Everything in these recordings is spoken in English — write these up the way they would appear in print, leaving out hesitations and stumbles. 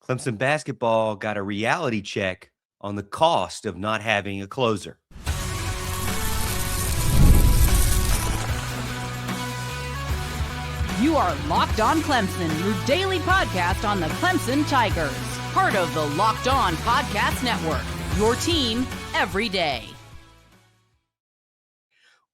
Clemson basketball got a reality check on the cost of not having a closer. You are Locked On Clemson, your daily podcast on the Clemson Tigers. Part of the Locked On Podcast Network, your team every day.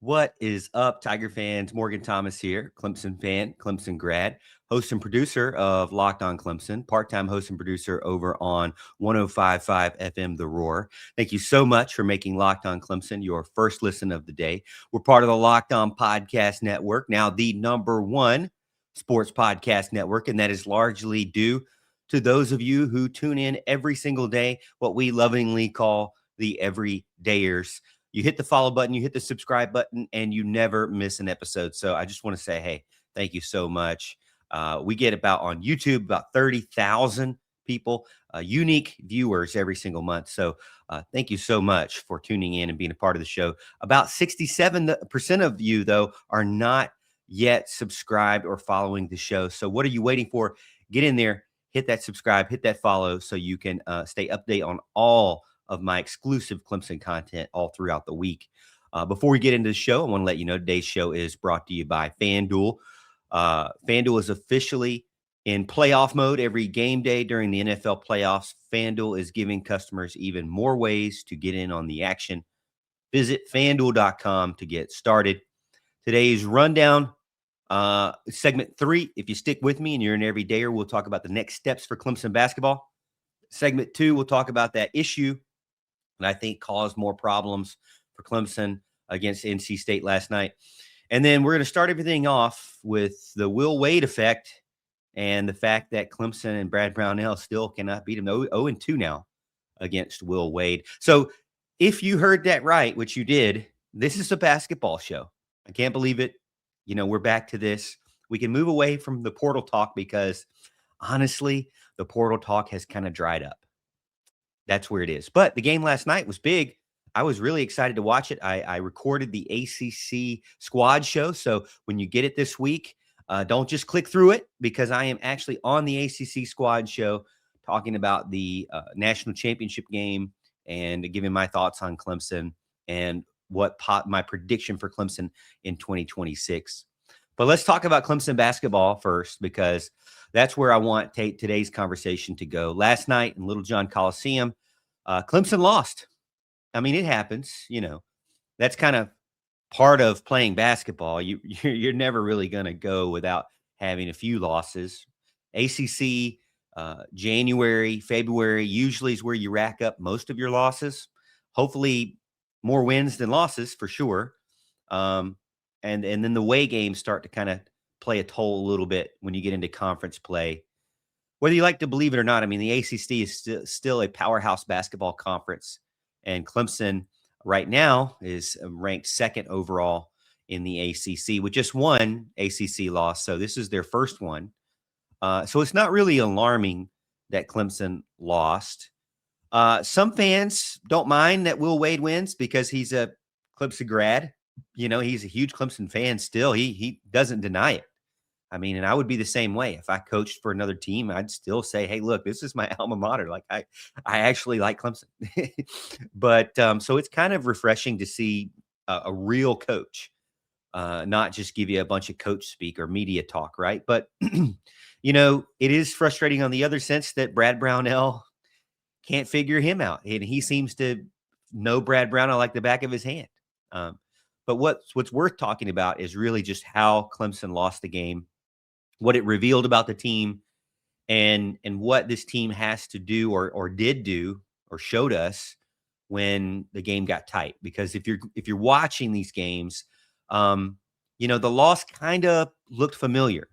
What is up, Tiger fans? Morgan Thomas here, Clemson fan, Clemson grad, host and producer of Locked On Clemson, part-time host and producer over on 105.5 FM The Roar. Thank you so much for making Locked On Clemson your first listen of the day. We're part of the Locked On Podcast Network, now the number one sports podcast network, and that is largely due to those of you who tune in every single day, what we lovingly call the everydayers. You hit the follow button, you hit the subscribe button, and you never miss an episode. So I just want to say, hey, thank you so much. We get on YouTube, about 30,000 people, unique viewers every single month. So thank you so much for tuning in and being a part of the show. About 67% of you, though, are not yet subscribed or following the show. So what are you waiting for? Get in there, hit that subscribe, hit that follow so you can stay updated on all of my exclusive Clemson content all throughout the week. Before we get into the show, I want to let you know today's show is brought to you by FanDuel. FanDuel is officially in playoff mode every game day during the NFL playoffs. FanDuel is giving customers even more ways to get in on the action. Visit FanDuel.com to get started. Today's rundown, segment 3. If you stick with me and you're an everydayer, we'll talk about the next steps for Clemson basketball. Segment 2, we'll talk about that issue that I think caused more problems for Clemson against NC State last night. And then we're going to start everything off with the Will Wade effect and the fact that Clemson and Brad Brownell still cannot beat him. 0-2 now against Will Wade. So if you heard that right, which you did, this is a basketball show. I can't believe it. You know, we're back to this. We can move away from the portal talk because honestly, the portal talk has kind of dried up. That's where it is. But the game last night was big. I was really excited to watch it. I recorded the ACC squad show. So when you get it this week, don't just click through it because I am actually on the ACC squad show talking about the national championship game and giving my thoughts on Clemson and my prediction for Clemson in 2026. But let's talk about Clemson basketball first because that's where I want today's conversation to go. Last night in Little John Coliseum, Clemson lost. I mean, it happens. You know, that's kind of part of playing basketball. You're never really going to go without having a few losses. ACC, January, February usually is where you rack up most of your losses. Hopefully more wins than losses for sure. And then the away games start to kind of play a toll a little bit when you get into conference play. Whether you like to believe it or not, I mean, the ACC is still a powerhouse basketball conference, and Clemson right now is ranked second overall in the ACC with just one ACC loss. So this is their first one. So it's not really alarming that Clemson lost. Some fans don't mind that Will Wade wins because he's a Clemson grad. You know, he's a huge Clemson fan still. He doesn't deny it. I mean, and I would be the same way. If I coached for another team, I'd still say, hey, look, this is my alma mater. Like I actually like Clemson. But so it's kind of refreshing to see a real coach, not just give you a bunch of coach speak or media talk, right? But, you know, it is frustrating on the other sense that Brad Brownell can't figure him out. And he seems to know Brad Brownell like the back of his hand. But what's worth talking about is really just how Clemson lost the game, what it revealed about the team, and what this team has to do or did do or showed us when the game got tight. Because if you're watching these games, you know, the loss kind of looked familiar,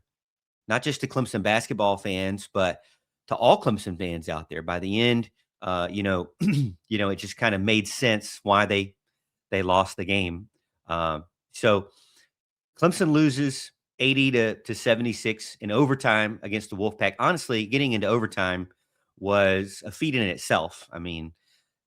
not just to Clemson basketball fans, but to all Clemson fans out there. By the end, you know, it just kind of made sense why they lost the game. So Clemson loses 80 to 76 in overtime against the Wolfpack. Honestly, getting into overtime was a feat in itself. I mean,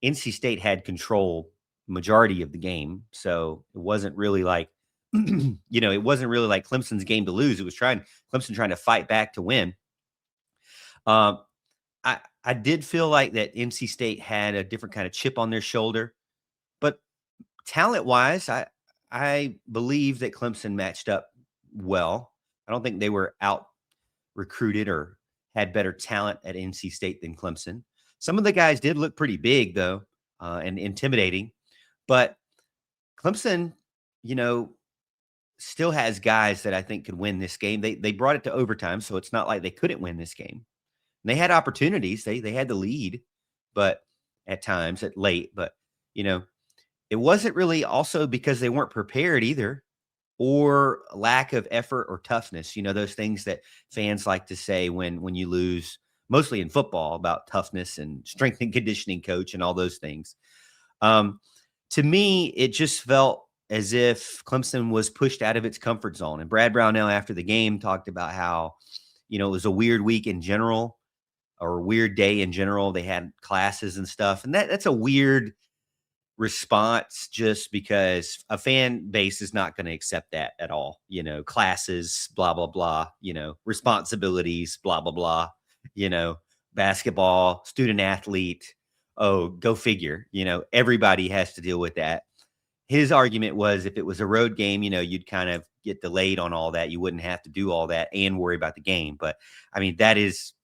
NC State had control majority of the game, so it wasn't really like, it wasn't really like Clemson's game to lose. It was Clemson trying to fight back to win. I I did feel like that NC State had a different kind of chip on their shoulder, but talent-wise, I believe that Clemson matched up well. I don't think they were out recruited or had better talent at NC State than Clemson. Some of the guys did look pretty big though, and intimidating, but Clemson, you know, still has guys that I think could win this game. They brought it to overtime, so it's not like they couldn't win this game. And they had opportunities. They had the lead, but at times at late, but you know, it wasn't really also because they weren't prepared either or lack of effort or toughness. You know, those things that fans like to say when you lose, mostly in football, about toughness and strength and conditioning coach and all those things. Um, to me, it just felt as if Clemson was pushed out of its comfort zone. And Brad Brownell, after the game, talked about how, you know, it was a weird week in general or a weird day in general. They had classes and stuff. And that's a weird response just because a fan base is not going to accept that at all. You know, classes, blah, blah, blah, you know, responsibilities, blah, blah, blah, you know, basketball, student athlete. Oh, go figure. You know, everybody has to deal with that. His argument was if it was a road game, you know, you'd kind of get delayed on all that. You wouldn't have to do all that and worry about the game. But I mean, that is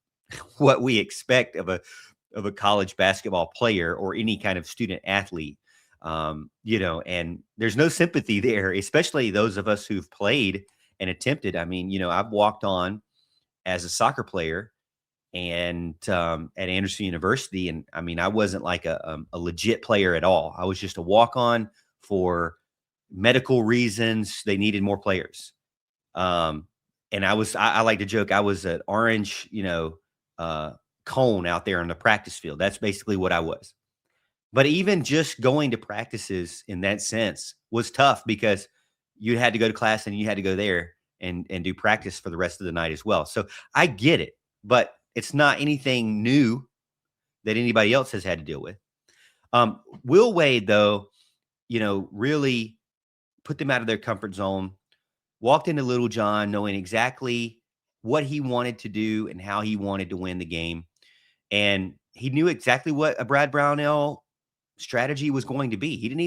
what we expect of a college basketball player or any kind of student athlete. You know, and there's no sympathy there, especially those of us who've played and attempted. I mean, you know, I've walked on as a soccer player and at Anderson University, and I mean, I wasn't like a legit player at all. I was just a walk on for medical reasons. They needed more players. And I like to joke, I was an orange, you know, cone out there on the practice field. That's basically what I was. But even just going to practices in that sense was tough because you had to go to class and you had to go there and do practice for the rest of the night as well. So I get it, but it's not anything new that anybody else has had to deal with. Will Wade, though, you know, really put them out of their comfort zone, walked into Little John knowing exactly what he wanted to do and how he wanted to win the game. And he knew exactly what a Brad Brownell strategy was going to be. He didn't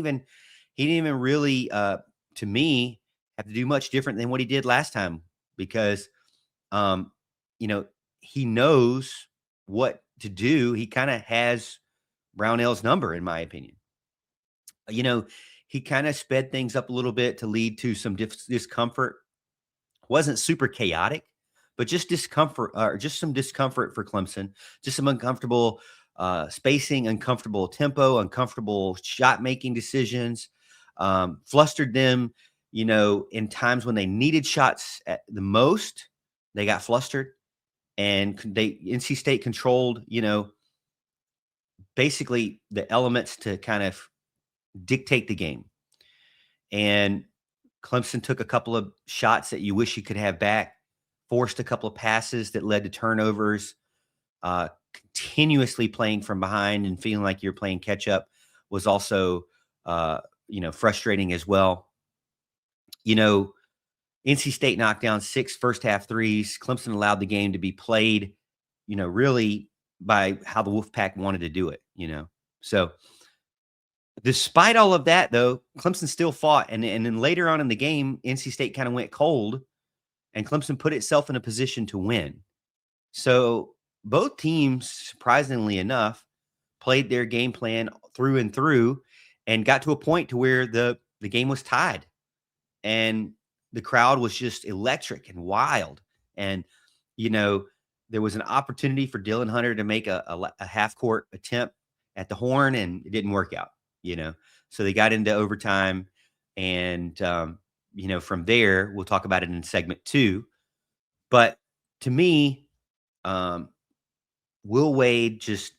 even really, to me, have to do much different than what he did last time because, you know, he knows what to do. He kind of has Brownell's number, in my opinion. You know, he kind of sped things up a little bit to lead to some discomfort. Wasn't super chaotic, but just discomfort, or just some discomfort for Clemson, just some uncomfortable spacing, uncomfortable tempo, uncomfortable shot making decisions, flustered them, you know, in times when they needed shots at the most, they got flustered and NC State controlled, you know, basically the elements to kind of dictate the game. And Clemson took a couple of shots that you wish you could have back, forced a couple of passes that led to turnovers, continuously playing from behind and feeling like you're playing catch up was also, you know, frustrating as well. You know, NC State knocked down 6 first half threes. Clemson allowed the game to be played, you know, really by how the Wolfpack wanted to do it, you know. So despite all of that, though, Clemson still fought. And then later on in the game, NC State kind of went cold and Clemson put itself in a position to win. So both teams, surprisingly enough, played their game plan through and through and got to a point to where the game was tied. And the crowd was just electric and wild. And, you know, there was an opportunity for Dylan Hunter to make a half-court attempt at the horn, and it didn't work out, you know. So they got into overtime. And, you know, from there, we'll talk about it in segment 2. But to me, Will Wade just,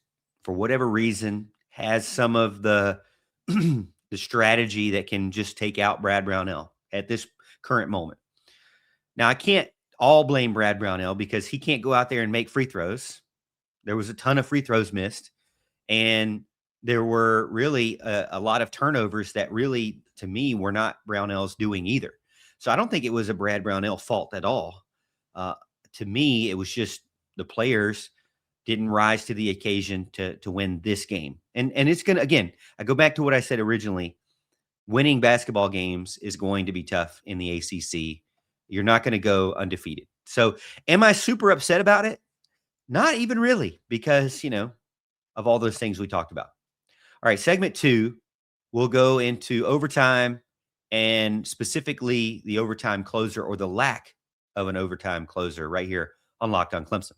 for whatever reason, has some of the the strategy that can just take out Brad Brownell at this current moment. Now, I can't all blame Brad Brownell because he can't go out there and make free throws. There was a ton of free throws missed, and there were really a lot of turnovers that really, to me, were not Brownell's doing either. So I don't think it was a Brad Brownell fault at all. To me, it was just the players didn't rise to the occasion to win this game. And it's going to, again, I go back to what I said originally. Winning basketball games is going to be tough in the ACC. You're not going to go undefeated. So am I super upset about it? Not even really, because, of all those things we talked about. All right, segment 2, we'll go into overtime and specifically the overtime closer or the lack of an overtime closer right here on Locked On Clemson.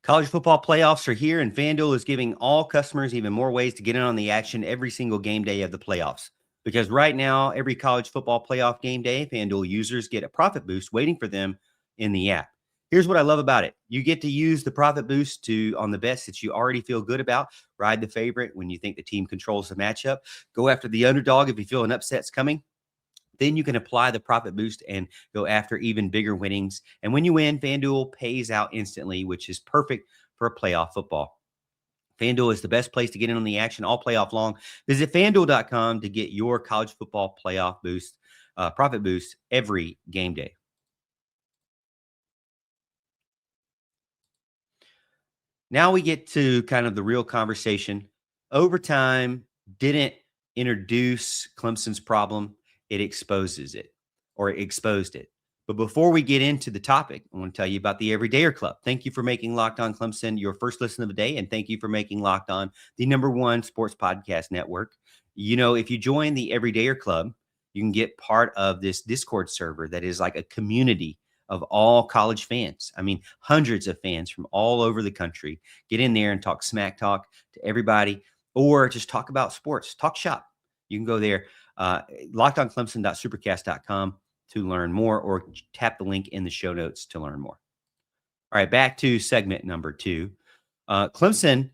College football playoffs are here, and FanDuel is giving all customers even more ways to get in on the action every single game day of the playoffs. Because right now, every college football playoff game day, FanDuel users get a profit boost waiting for them in the app. Here's what I love about it. You get to use the profit boost on the bets that you already feel good about. Ride the favorite when you think the team controls the matchup. Go after the underdog if you feel an upset's coming. Then you can apply the profit boost and go after even bigger winnings. And when you win, FanDuel pays out instantly, which is perfect for playoff football. FanDuel is the best place to get in on the action all playoff long. Visit FanDuel.com to get your college football playoff boost, profit boost every game day. Now we get to kind of the real conversation. Overtime didn't introduce Clemson's problem. It exposes it, or it exposed it. But before we get into the topic, I want to tell you about the Everydayer Club. Thank you for making Locked On Clemson your first listen of the day, and thank you for making Locked On the #1 sports podcast network. If you join the Everydayer Club, you can get part of this Discord server that is like a community of all college fans. I mean, hundreds of fans from all over the country get in there and talk smack talk to everybody, or just talk about sports, talk shop. You can go there, lockedonclemson.supercast.com to learn more, or tap the link in the show notes to learn more. All right, back to segment number 2. Clemson,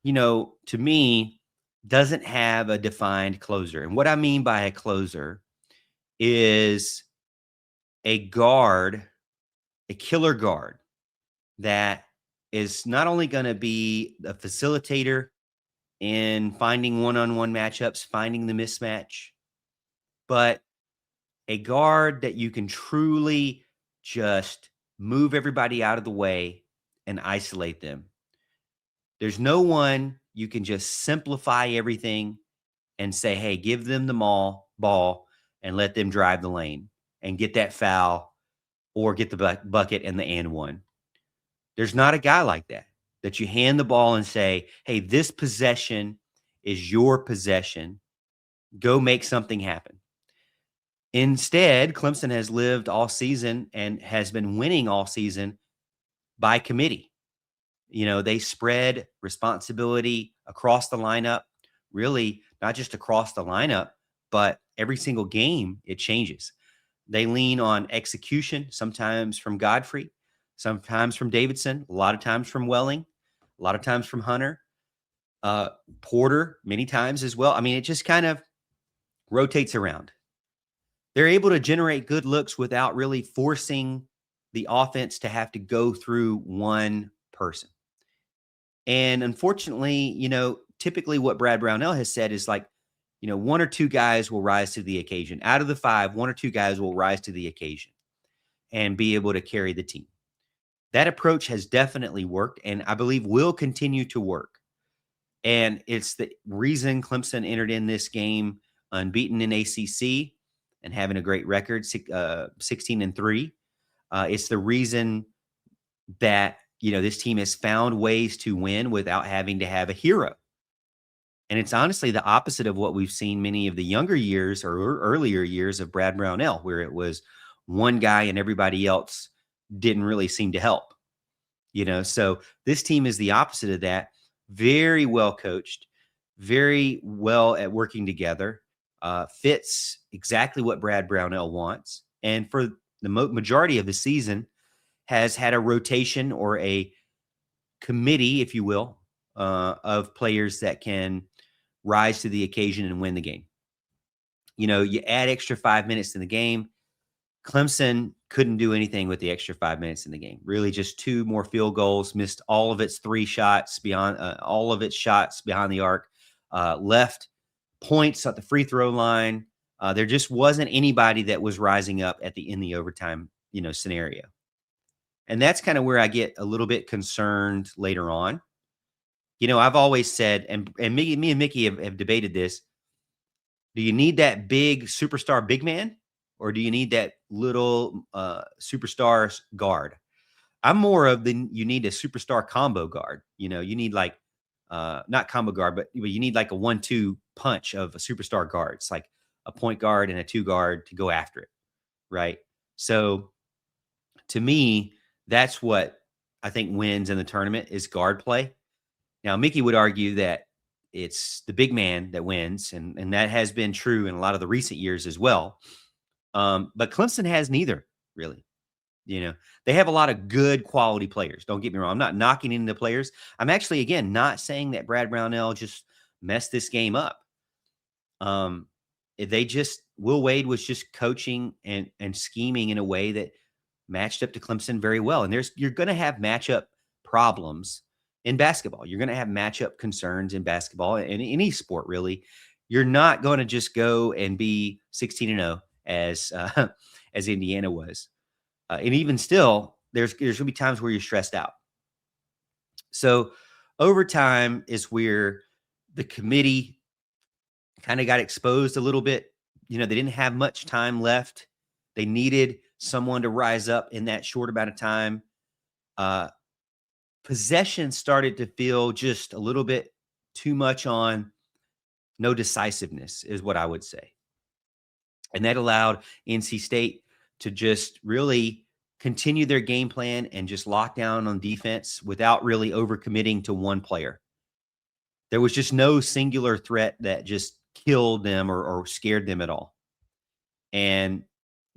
to me, doesn't have a defined closer. And what I mean by a closer is a guard, a killer guard that is not only going to be a facilitator in finding one-on-one matchups, finding the mismatch, but a guard that you can truly just move everybody out of the way and isolate them. There's no one you can just simplify everything and say, hey, give them the ball and let them drive the lane and get that foul or get the bucket and the and one. There's not a guy like that you hand the ball and say, hey, this possession is your possession. Go make something happen. Instead, Clemson has lived all season and has been winning all season by committee. They spread responsibility across the lineup, really not just across the lineup, but every single game it changes. They lean on execution, sometimes from Godfrey, sometimes from Davidson, a lot of times from Welling, a lot of times from Hunter, Porter, many times as well. I mean, it just kind of rotates around. They're able to generate good looks without really forcing the offense to have to go through one person. And unfortunately, typically what Brad Brownell has said is like, one or two guys will rise to the occasion. Out of the 5, 1 or 2 guys will rise to the occasion and be able to carry the team. That approach has definitely worked, and I believe will continue to work. And it's the reason Clemson entered in this game unbeaten in ACC and having a great record, 16-3. It's the reason that, this team has found ways to win without having to have a hero. And it's honestly the opposite of what we've seen many of the younger years or earlier years of Brad Brownell, where it was one guy and everybody else didn't really seem to help. So this team is the opposite of that. Very well coached, very well at working together, fits exactly what Brad Brownell wants. And for the majority of the season has had a rotation or a committee, if you will, of players that can rise to the occasion and win the game. You add extra 5 minutes in the game. Clemson couldn't do anything with the extra 5 minutes in the game. Really just 2 more field goals, missed all of its 3 shots behind the arc, left points at the free throw line. There just wasn't anybody that was rising up in the overtime, scenario. And that's kind of where I get a little bit concerned later on. I've always said, and me and Mickey have debated this. Do you need that big superstar big man, or do you need that little superstar guard? I'm more of you need a superstar combo guard. You need like not combo guard, but you need like a 1-2 punch of a superstar guard. It's like a point guard and a 2 guard to go after it, right? So to me, that's what I think wins in the tournament is guard play. Now, Mickey would argue that it's the big man that wins, and that has been true in a lot of the recent years as well. But Clemson has neither, really. They have a lot of good quality players. Don't get me wrong. I'm not knocking any of the players. I'm actually, again, not saying that Brad Brownell just messed this game up. Will Wade was just coaching and scheming in a way that matched up to Clemson very well. And you're going to have matchup problems in basketball. You're going to have matchup concerns in basketball and in any sport, really. You're not going to just go and be 16-0 as Indiana was. And even still, there's going to be times where you're stressed out. So overtime is where the committee kind of got exposed a little bit. They didn't have much time left. They needed someone to rise up in that short amount of time. Possession started to feel just a little bit too much on no decisiveness is what I would say. And that allowed NC State to just really continue their game plan and just lock down on defense without really overcommitting to one player. There was just no singular threat that just killed them or scared them at all. And,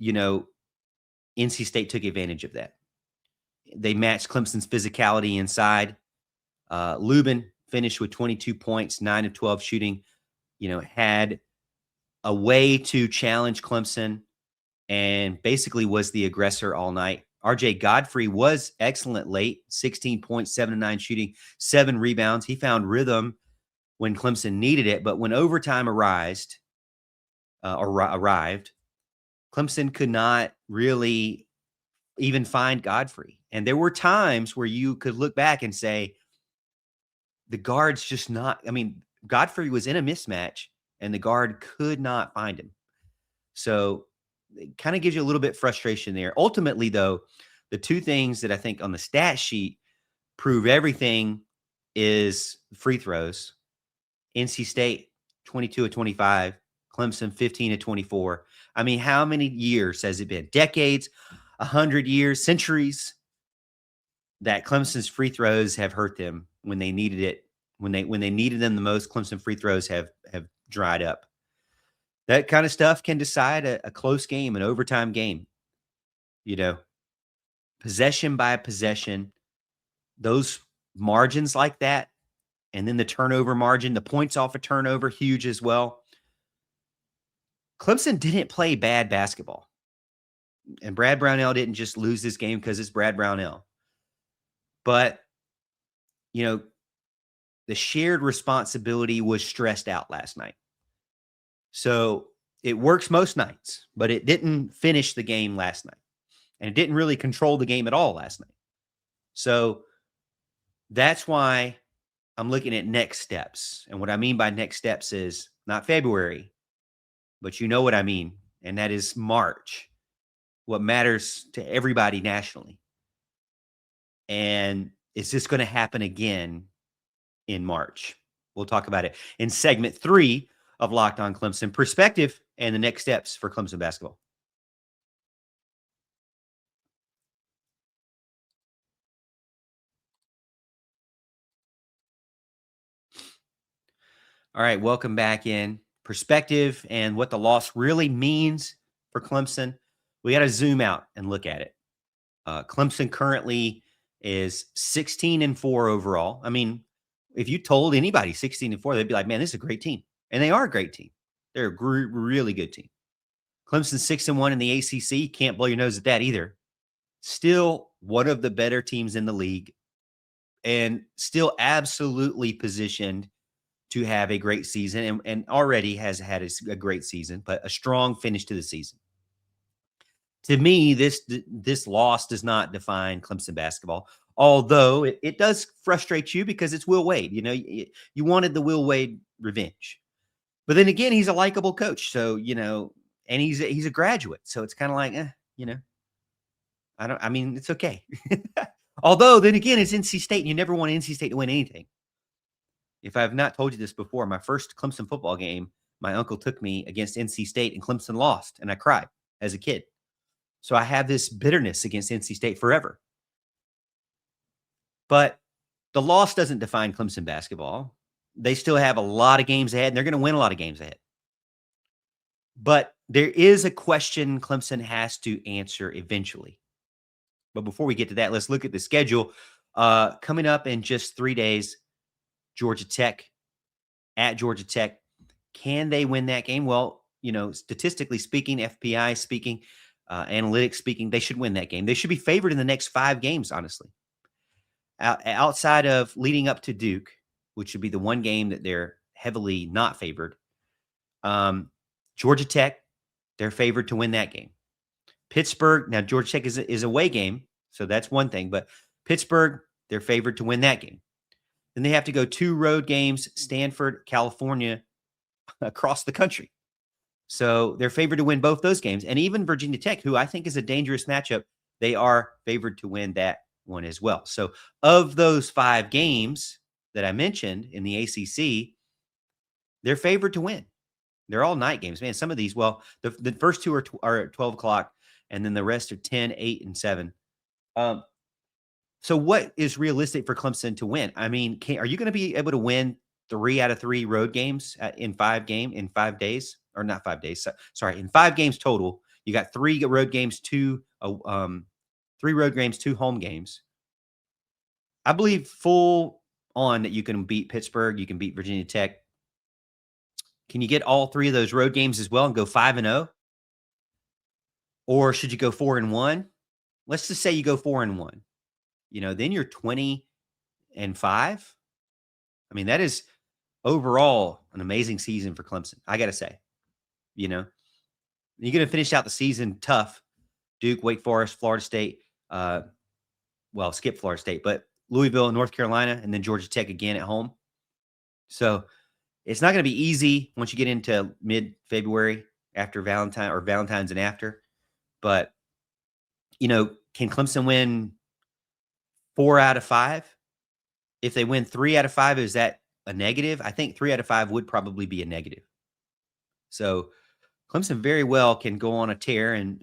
NC State took advantage of that. They matched Clemson's physicality inside. Lubin finished with 22 points, 9 of 12 shooting, had a way to challenge Clemson and basically was the aggressor all night. RJ Godfrey was excellent late, 16 points, 7 of 9 shooting, 7 rebounds. He found rhythm when Clemson needed it, but when overtime arrived, Clemson could not really even find Godfrey. And there were times where you could look back and say, the guard's just not, Godfrey was in a mismatch and the guard could not find him. So it kind of gives you a little bit of frustration there. Ultimately, though, the two things that I think on the stat sheet prove everything is free throws. NC State, 22 of 25. Clemson, 15 of 24. How many years has it been? Decades, 100 years, centuries that Clemson's free throws have hurt them when they needed it. When they needed them the most, Clemson free throws have dried up. That kind of stuff can decide a close game, an overtime game. Possession by possession, those margins like that, and then the turnover margin, the points off a turnover, huge as well. Clemson didn't play bad basketball. And Brad Brownell didn't just lose this game because it's Brad Brownell. But, the shared responsibility was stressed out last night. So it works most nights, but it didn't finish the game last night. And it didn't really control the game at all last night. So that's why I'm looking at next steps. And what I mean by next steps is not February, but you know what I mean. And that is March, what matters to everybody nationally. And is this going to happen again in March? We'll talk about it in segment 3 of Locked On Clemson, perspective and the next steps for Clemson basketball. All right, welcome back in. Perspective and what the loss really means for Clemson. We got to zoom out and look at it. Clemson currently is 16-4 overall. If you told anybody 16-4, they'd be like, man, this is a great team. And they are a great team. They're a really good team. Clemson 6-1 in the ACC. Can't blow your nose at that either. Still one of the better teams in the league and still absolutely positioned to have a great season and already has had a great season, but a strong finish to the season. To me, this loss does not define Clemson basketball, although it does frustrate you because it's Will Wade. You wanted the Will Wade revenge. But then again, he's a likable coach. So, and he's a graduate. So it's kind of like, it's okay. Although then again, it's NC State and you never want NC State to win anything. If I've not told you this before, my first Clemson football game, my uncle took me against NC State and Clemson lost and I cried as a kid. So I have this bitterness against NC State forever. But the loss doesn't define Clemson basketball. They still have a lot of games ahead, and they're going to win a lot of games ahead. But there is a question Clemson has to answer eventually. But before we get to that, let's look at the schedule. Coming up in just 3 days, Georgia Tech at Georgia Tech. Can they win that game? Well, statistically speaking, FPI speaking, analytics speaking, they should win that game. They should be favored in the next 5 games, honestly. Outside of leading up to Duke, which would be the one game that they're heavily not favored. Georgia Tech, they're favored to win that game. Pittsburgh, now Georgia Tech is a away game, so that's one thing. But Pittsburgh, they're favored to win that game. Then they have to go 2 road games, Stanford, California, across the country. So they're favored to win both those games. And even Virginia Tech, who I think is a dangerous matchup, they are favored to win that one as well. So of those 5 games that I mentioned in the ACC, they're favored to win. They're all night games, man. Some of these, well, the first 2 are at 12 o'clock, and then the rest are 10, 8, and 7. So what is realistic for Clemson to win? I mean, are you going to be able to win 3 out of 3 road games in 5 days? Or not 5 days, sorry, in 5 games total. You got 3 road games, 2 3 road games, 2 home games. I believe full on that you can beat Pittsburgh, you can beat Virginia Tech. Can you get all 3 of those road games as well and go 5-0? Or should you go 4-1? Let's just say you go 4-1. Then you're 20-5. I mean, that is overall an amazing season for Clemson. I got to say, you're going to finish out the season tough. Duke, Wake Forest, Florida State, skip Florida State, but Louisville, North Carolina, and then Georgia Tech again at home. So it's not going to be easy once you get into mid-February after Valentine's and after. But, can Clemson win 4 out of 5? If they win 3 out of 5, is that a negative? I think 3 out of 5 would probably be a negative. So Clemson very well can go on a tear and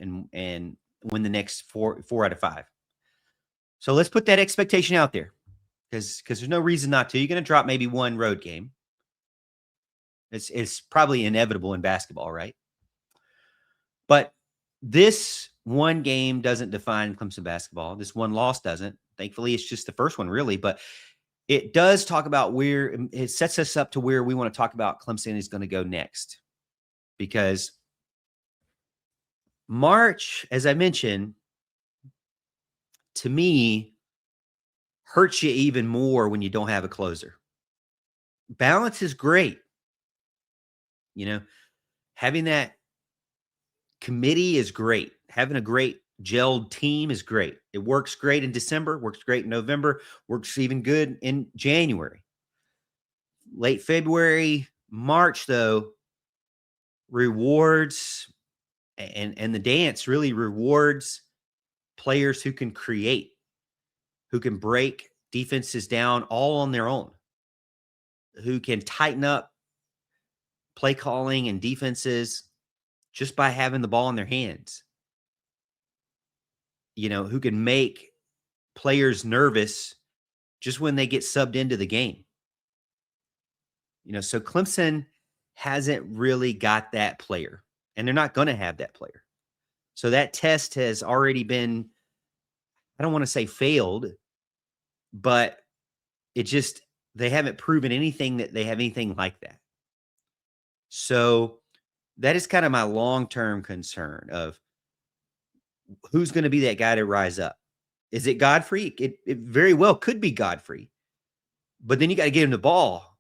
win the next 4 out of 5. So let's put that expectation out there because there's no reason not to. You're going to drop maybe 1 road game. It's probably inevitable in basketball, right? But this one game doesn't define Clemson basketball. This one loss doesn't. Thankfully, it's just the first one, really. But it does talk about where it sets us up to where we want to talk about Clemson is going to go next. Because March, as I mentioned, to me, hurts you even more when you don't have a closer. Balance is great. Having that committee is great. Having a great gelled team is great. It works great in December, works great in November, works even good in January. Late February, March, though, rewards and the dance really rewards players who can create, who can break defenses down all on their own, who can tighten up play calling and defenses just by having the ball in their hands. Who can make players nervous just when they get subbed into the game. So Clemson hasn't really got that player, and they're not going to have that player. So that test has already been, I don't want to say failed, but they haven't proven anything that they have anything like that. So that is kind of my long-term concern of who's going to be that guy to rise up. Is it Godfrey? It very well could be Godfrey, but then you got to get him the ball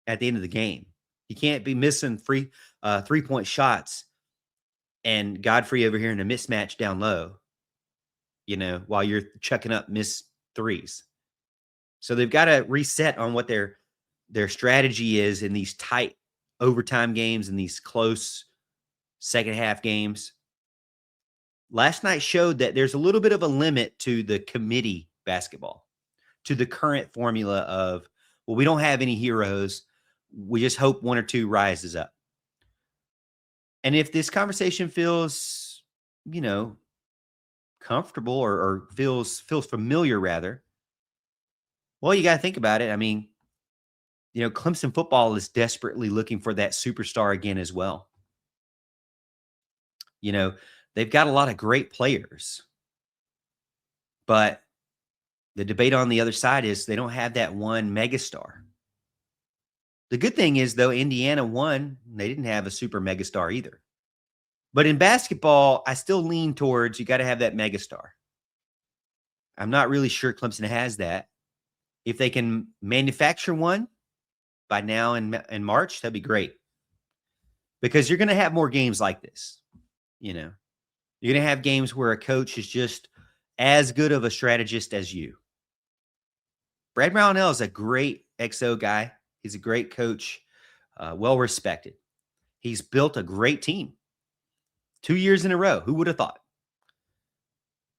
at the end of the game. You can't be missing 3-point shots and Godfrey over here in a mismatch down low, while you're chucking up miss threes. So they've got to reset on what their strategy is in these tight overtime games and these close second half games. Last night showed that there's a little bit of a limit to the committee basketball, to the current formula of, well, we don't have any heroes. We just hope one or two rises up. And if this conversation feels, comfortable or feels familiar rather, well, you got to think about it. I mean, Clemson football is desperately looking for that superstar again as well. They've got a lot of great players, but the debate on the other side is they don't have that one megastar. The good thing is, though, Indiana won. They didn't have a super megastar either. But in basketball, I still lean towards you got to have that megastar. I'm not really sure Clemson has that. If they can manufacture one by now in March, that'd be great. Because you're going to have more games like this. You're going to have games where a coach is just as good of a strategist as you. Brad Brownell is a great XO guy. He's a great coach, well respected. He's built a great team 2 years in a row. Who would have thought?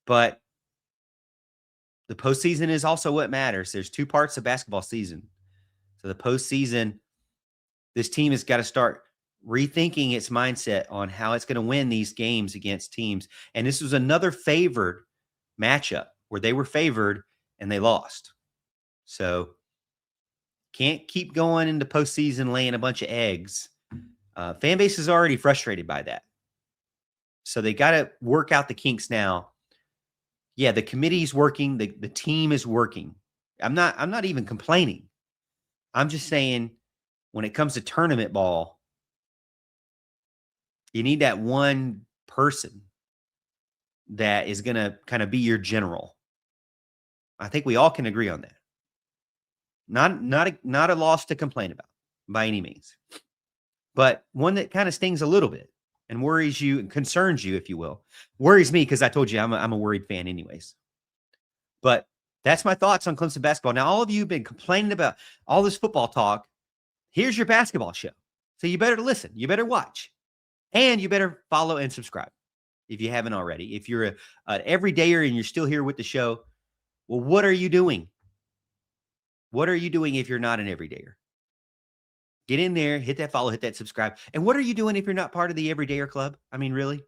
But the postseason is also what matters. There's two parts of basketball season. So the postseason, this team has got to start rethinking its mindset on how it's going to win these games against teams. And this was another favored matchup where they were favored and they lost. So can't keep going into postseason laying a bunch of eggs. Fan base is already frustrated by that. So they got to work out the kinks now. Yeah, the committee's working. The team is working. I'm not even complaining. I'm just saying when it comes to tournament ball, you need that one person that is going to kind of be your general. I think we all can agree on that. Not a loss to complain about by any means, but one that kind of stings a little bit and worries you and concerns you, if you will. Worries me because I told you I'm a worried fan anyways. But that's my thoughts on Clemson basketball. Now, all of you have been complaining about all this football talk. Here's your basketball show. So you better listen. You better watch. And you better follow and subscribe if you haven't already. If you're an everydayer and you're still here with the show, well, what are you doing? What are you doing if you're not an everydayer? Get in there, hit that follow, hit that subscribe. And what are you doing if you're not part of the Everydayer Club? I mean, really?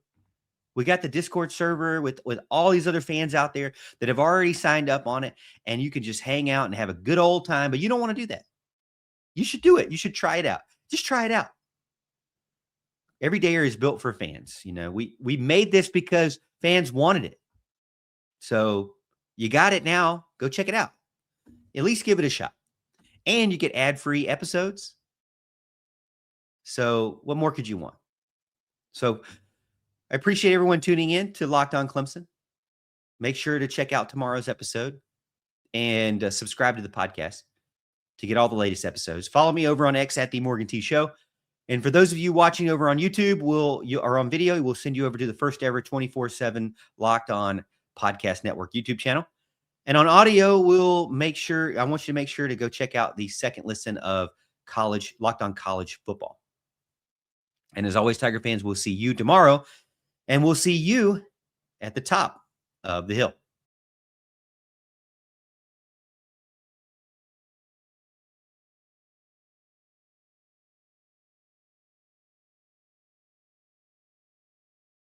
We got the Discord server with all these other fans out there that have already signed up on it, and you can just hang out and have a good old time, but you don't want to do that. You should do it. You should try it out. Just try it out. Everydayer is built for fans. We made this because fans wanted it. So you got it now. Go check it out. At least give it a shot. And you get ad-free episodes. So what more could you want? So I appreciate everyone tuning in to Locked On Clemson. Make sure to check out tomorrow's episode and subscribe to the podcast to get all the latest episodes. Follow me over on X at The Morgan T Show. And for those of you watching over on YouTube, or on video, we'll send you over to the first ever 24/7 Locked On Podcast Network YouTube channel. And on audio, I want you to make sure to go check out the second listen of Locked On College Football. And as always, Tiger fans, we'll see you tomorrow, and we'll see you at the top of the hill.